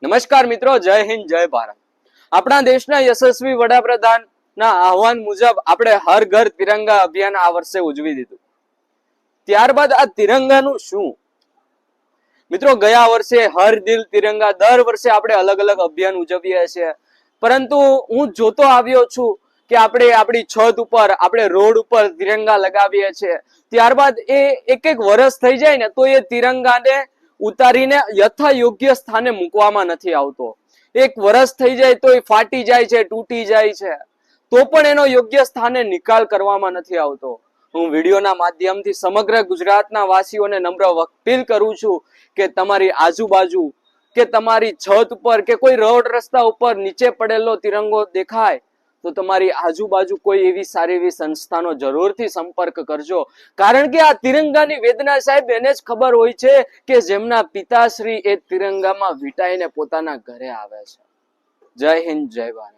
નમસ્કાર મિત્રો, જય હિન્દ, જય ભારત. આપણા દેશના યશસ્વી વડાપ્રધાનના આહવાન મુજબ આપણે હર ઘર તિરંગા અભિયાન આ વર્ષે ઉજવી દીધું. ત્યારબાદ આ તિરંગાનું શું? મિત્રો, ગયા વર્ષે હર દિલ તિરંગા, દર વર્ષે આપણે અલગ અલગ અભિયાન ઉજવીએ છીએ, પરંતુ હું જોતો આવ્યો છું કે આપણે આપણી છત ઉપર, આપણે રોડ ઉપર તિરંગા લગાવીએ છીએ, ત્યારબાદ એ એક એક વર્ષ થઈ જાય ને તો એ તિરંગાને ઉતારીને યથા યોગ્ય સ્થાને મૂકવામાં નથી આવતો. એક વર્ષ થઈ જાય તો એ ફાટી જાય છે, તૂટી જાય છે, તો પણ એનો યોગ્ય સ્થાને નિકાલ કરવામાં નથી આવતો. હું વિડીયોના માધ્યમથી સમગ્ર ગુજરાતના વાસીઓને નમ્ર અપીલ કરું છું કે તમારી આજુબાજુ કે તમારી છત ઉપર કે કોઈ રોડ રસ્તા ઉપર નીચે પડેલો તિરંગો દેખાય તો તમારી આજુબાજુ કોઈ એવી સારી એવી સંસ્થાનો જરૂરથી સંપર્ક કરજો. કારણ કે આ તિરંગાની વેદના સાહેબ એને જ ખબર હોય છે કે જેમના પિતાશ્રી એ તિરંગામાં વીંટાઈને પોતાના ઘરે આવે છે. જય હિન્દ, જય ભારત.